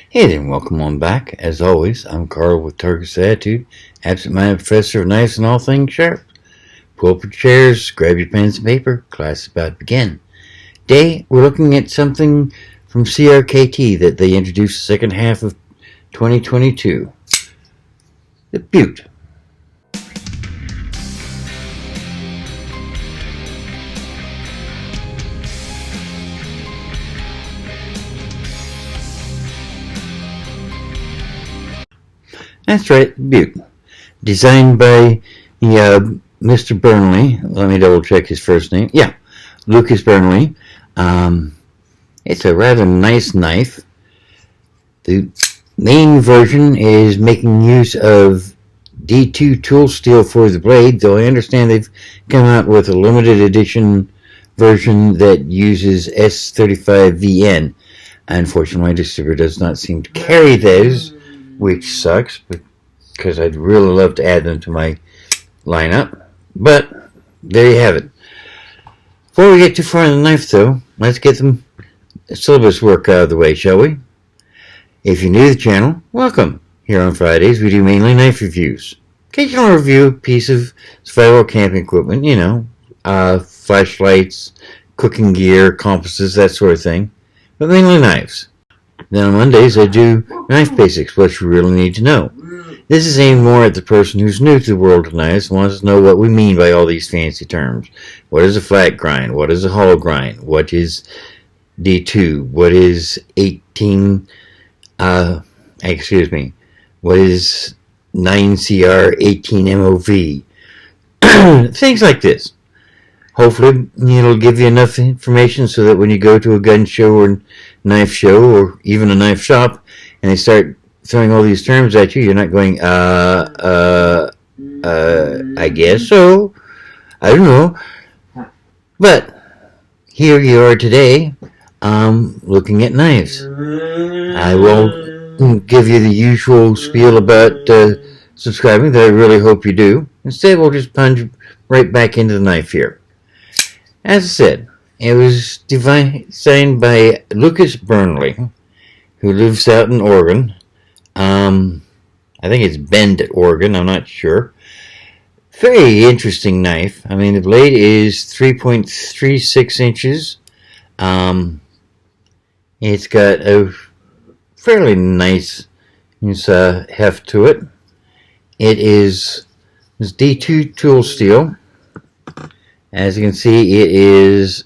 Hey there, and welcome on back. As always, I'm Carl with Target's Attitude, absent-minded professor of knives and all things sharp. Pull up your chairs, grab your pens and paper, class is about to begin. Today, we're looking at something from CRKT that they introduced the second half of 2022. The Butte. That's right, Butte. Designed by Mr. Burnley. Let me double check his first name. Yeah, Lucas Burnley. It's a rather nice knife. The main version is making use of D2 tool steel for the blade, though I understand they've come out with a limited edition version that uses S35VN. Unfortunately, my distributor does not seem to carry those, which sucks, because I'd really love to add them to my lineup. But there you have it. Before we get too far in the knife, though, let's get some syllabus work out of the way, shall we? If you're new to the channel, welcome. Here on Fridays, we do mainly knife reviews. Occasional review a piece of survival camping equipment, flashlights, cooking gear, compasses, that sort of thing. But mainly knives. Then on Mondays, I do knife basics, what you really need to know. This is aimed more at the person who's new to the world of knives and wants to know what we mean by all these fancy terms. What is a flat grind? What is a hollow grind? What is D2? What is 18, what is 9CR 18 MOV? Things like this. Hopefully, it'll give you enough information so that when you go to a gun show or knife show or even a knife shop and they start throwing all these terms at you, you're not going, I guess so. I don't know. But here you are today, looking at knives. I will give you the usual spiel about subscribing that I really hope you do. Instead, we'll just plunge right back into the knife here. As I said, it was designed by Lucas Burnley, who lives out in Oregon. I think it's Bend, Oregon. I'm not sure. Very interesting knife. I mean, the blade is 3.36 inches. It's got a fairly nice heft to it. It is D2 tool steel. As you can see, it is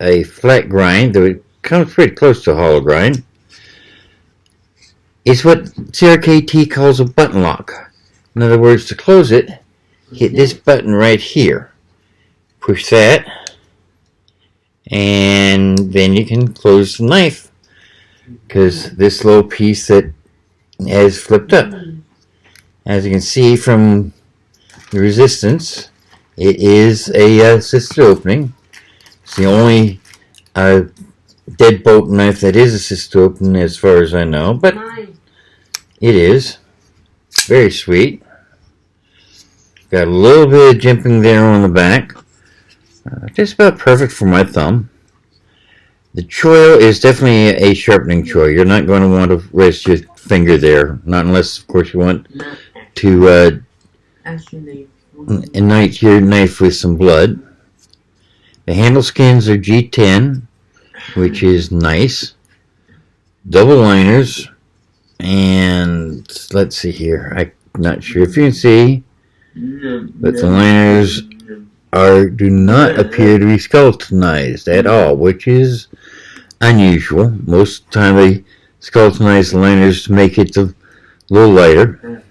a flat grind, though it comes pretty close to a hollow grind. It's what CRKT calls a button lock. In other words, to close it, hit this button right here. Push that, and then you can close the knife, because this little piece that has flipped up. As you can see from the resistance, it is a assisted opening. It's the only deadbolt knife that is assisted open as far as I know, but it is. Very sweet. Got a little bit of jimping there on the back. Just about perfect for my thumb. The choil is definitely a sharpening choil. You're not going to want to rest your finger there. Not unless, of course, you want to ignite your knife with some blood. The handle skins are G10, which is nice. Double liners, and let's see here. I'm not sure if you can see, but the liners do not appear to be skeletonized at all, which is unusual. Most of the time they skeletonize the liners to make it a little lighter.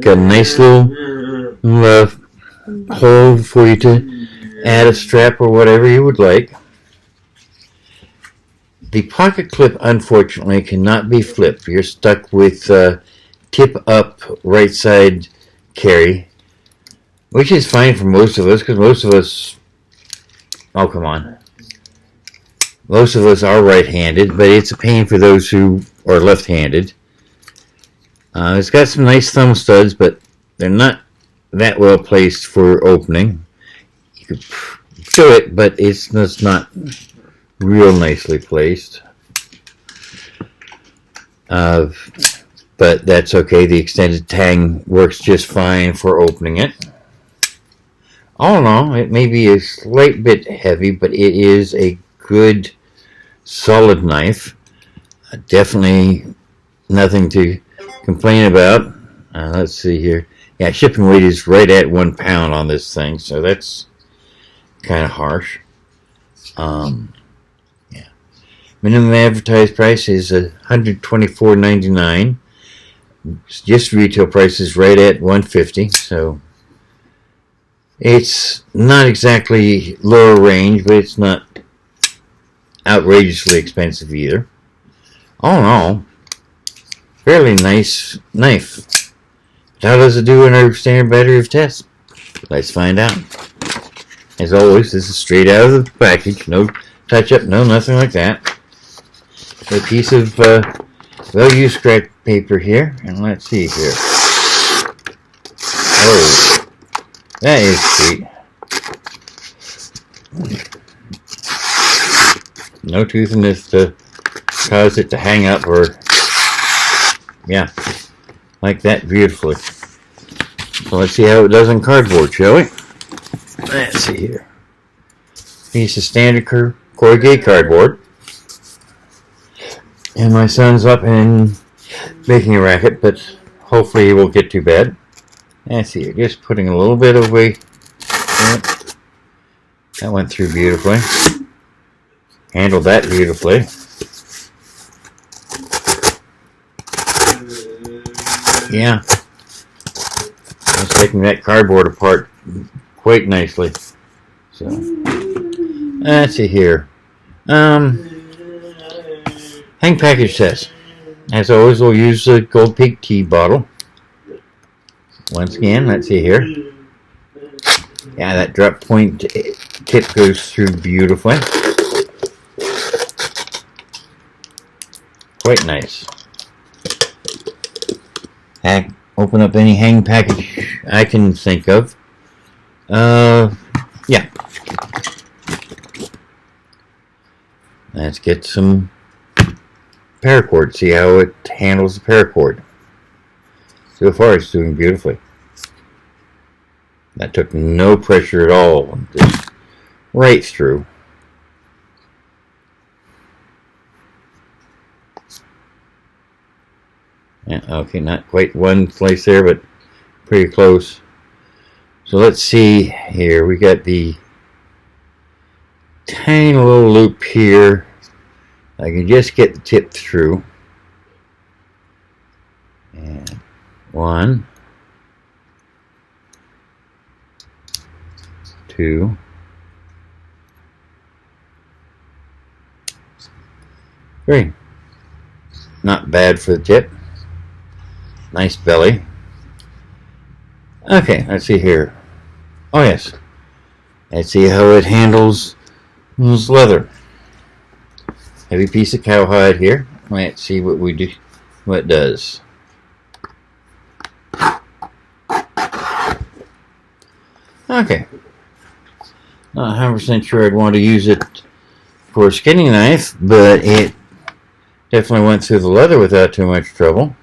Got a nice little hole for you to add a strap or whatever you would like. The pocket clip, unfortunately, cannot be flipped. You're stuck with tip up right side carry, which is fine for most of us, because most of us, most of us are right-handed, but it's a pain for those who are left-handed. It's got some nice thumb studs, but they're not that well placed for opening. You could do it, but it's not real nicely placed. But that's okay. The extended tang works just fine for opening it. All in all, it may be a slight bit heavy, but it is a good, solid knife. Definitely nothing to complain about. Let's see here. Yeah, shipping weight is right at 1 pound on this thing, so that's kind of harsh. Yeah. Minimum advertised price is $124.99. Just retail price is right at $150, so it's not exactly lower range, but it's not outrageously expensive either. All in all, fairly nice knife. How does it do in our standard battery of tests? Let's find out. As always, this is straight out of the package. No touch-up, no nothing like that. A piece of well-used scrap paper here, and let's see here. Oh, that is sweet. No tooth in this to cause it to hang up, or yeah, like that beautifully. So let's see how it does on cardboard, shall we? Let's see here. Piece of standard corrugated cardboard. And my son's up and making a racket, but hopefully he won't get too bad. Let's see here. Just putting a little bit of weight. That went through beautifully. Handled that beautifully. Yeah. I was taking that cardboard apart quite nicely. So, let's see here. Hang package test. As always, we'll use the Gold Peak tea bottle. Once again, let's see here. Yeah, that drop point tip goes through beautifully. Quite nice. Open up any hang package I can think of. Yeah. Let's get some paracord. See how it handles the paracord. So far, it's doing beautifully. That took no pressure at all. Just right through. Yeah, okay, not quite one slice there, but pretty close. So let's see here. We got the tiny little loop here. I can just get the tip through. And 1, 2, 3. Not bad for the tip. Nice belly. Okay, let's see here. Oh yes. Let's see how it handles this leather. Heavy piece of cowhide here. Let's see what we do. What it does. Okay. Not 100% sure I'd want to use it for a skinning knife, but it definitely went through the leather without too much trouble.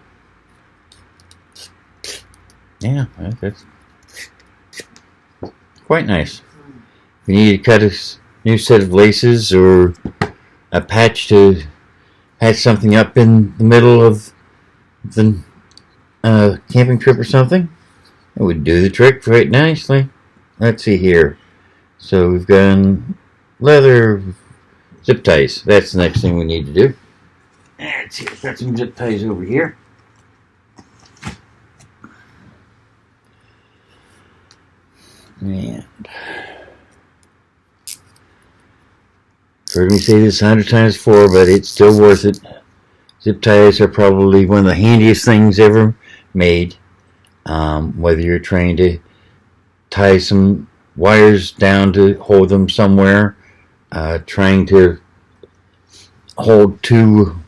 Yeah, that's quite nice. If you need to cut a new set of laces or a patch to patch something up in the middle of the camping trip or something, it would do the trick quite nicely. Let's see here. So we've got leather zip ties. That's the next thing we need to do. Let's see, I've got some zip ties over here. And heard me say this 100 times before, but it's still worth it. Zip ties are probably one of the handiest things ever made. Whether you're trying to tie some wires down to hold them somewhere, trying to hold two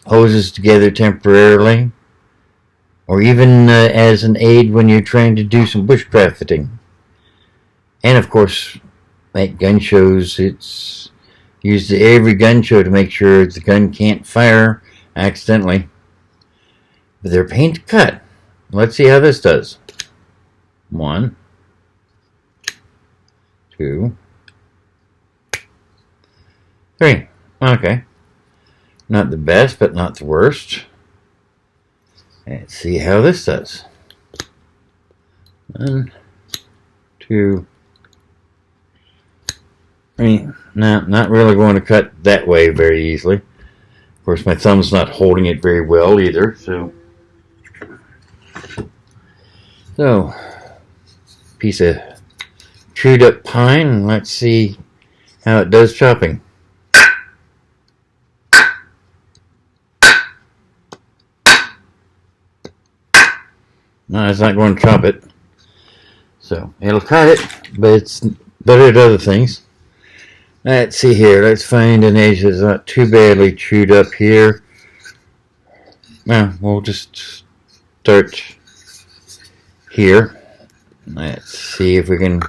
hoses together temporarily, or even as an aid when you're trying to do some bushcrafting. And of course, at gun shows, it's used at every gun show to make sure the gun can't fire accidentally. But they're paint cut. Let's see how this does. 1, 2, 3. Okay. Not the best, but not the worst. Let's see how this does. 1, 2, 3. No, not really going to cut that way very easily. Of course, my thumb's not holding it very well either, so piece of chewed up pine. Let's see how it does chopping. No, it's not going to chop it. So it'll cut it, but it's better at other things. Let's see here. Let's find an edge that's not too badly chewed up here. Well, we'll just start here. Let's see if we can.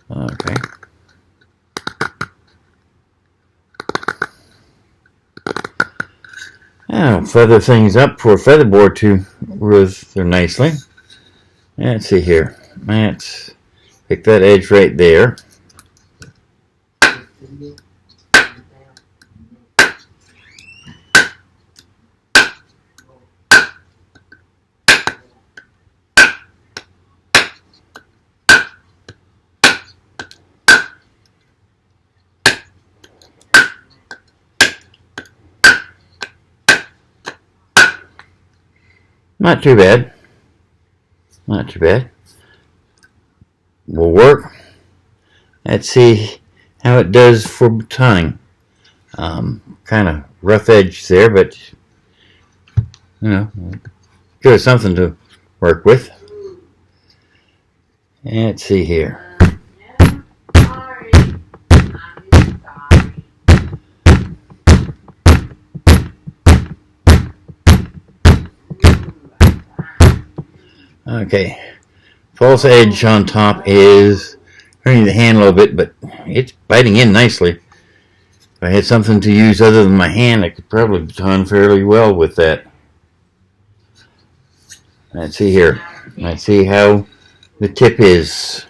Okay. Now, feather things up for a featherboard to rather nicely. Let's see here. Let's pick that edge right there. Not too bad. Not too bad. Will work. Let's see how it does for tying. Kind of rough edge there, but you know, give us something to work with. Let's see here. Okay, false edge on top is hurting the hand a little bit, but it's biting in nicely. If I had something to use other than my hand, I could probably baton fairly well with that. Let's see here. Let's see how the tip is.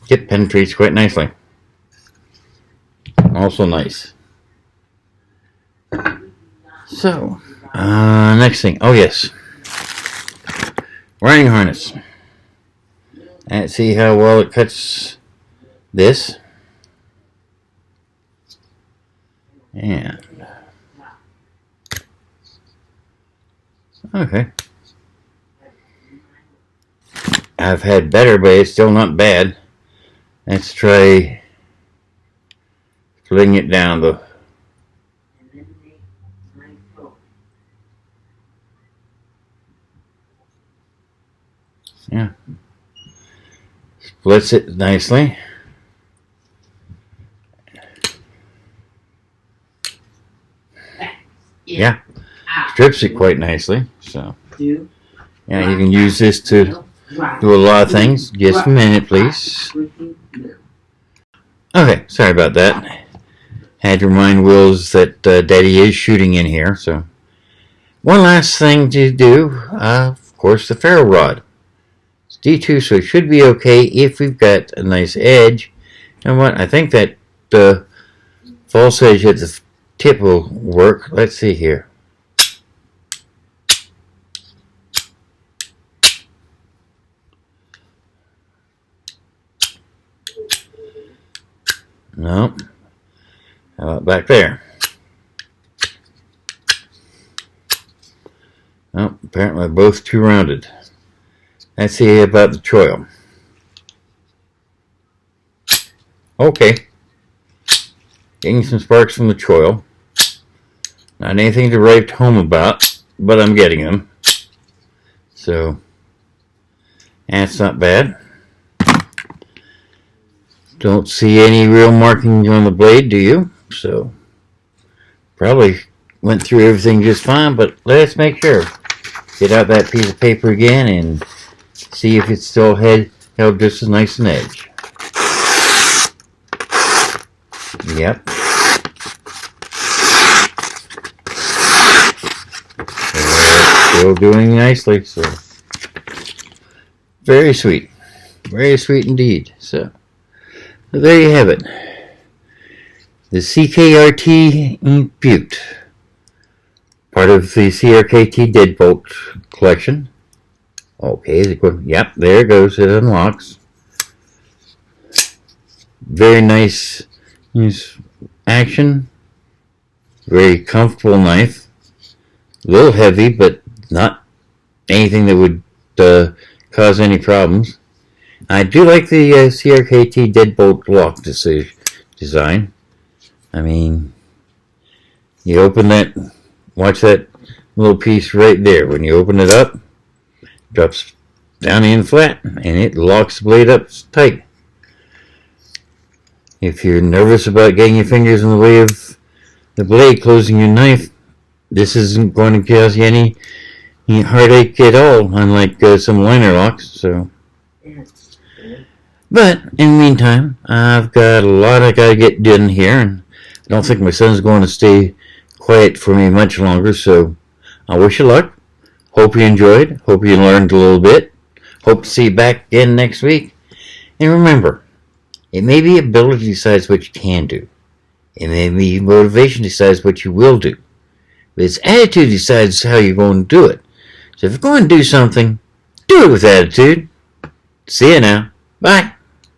Tip penetrates quite nicely. Also nice. So, next thing. Oh yes, riding harness. Let's see how well it cuts this. And okay, I've had better, but it's still not bad. Let's try splitting it down though. Yeah, splits it nicely. Yeah, strips it quite nicely. So yeah, you can use this to do a lot of things. Just a minute, please. Okay, sorry about that. Had to remind Wills that Daddy is shooting in here. So one last thing to do, of course, the ferro rod. It's D2, so it should be okay if we've got a nice edge. You know what? I think that the false edge at the tip will work. Let's see here. No. How about back there? No, apparently both too rounded. Let's see about the choil. Okay. Getting some sparks from the choil. Not anything to write home about, but I'm getting them. So, that's not bad. Don't see any real markings on the blade, do you? So, probably went through everything just fine, but let's make sure. Get out that piece of paper again and see if it still had held just as nice an edge. Yep. Still doing nicely, so very sweet indeed. So there you have it, the CRKT Butte, part of the CRKT Deadbolt collection. Okay, yep, there it goes. It unlocks. Very nice action. Very comfortable knife. A little heavy, but not anything that would cause any problems. I do like the CRKT Deadbolt lock design. I mean, you open that, watch that little piece right there. When you open it up, drops down in flat, and it locks the blade up tight. If you're nervous about getting your fingers in the way of the blade closing your knife, this isn't going to cause you any heartache at all, unlike some liner locks. So, but in the meantime, I've got a lot I got to get done here, and I don't think my son's going to stay quiet for me much longer. So, I wish you luck. Hope you enjoyed. Hope you learned a little bit. Hope to see you back again next week. And remember, it may be ability decides what you can do. It may be motivation decides what you will do. But it's attitude decides how you're going to do it. So if you're going to do something, do it with attitude. See you now. Bye.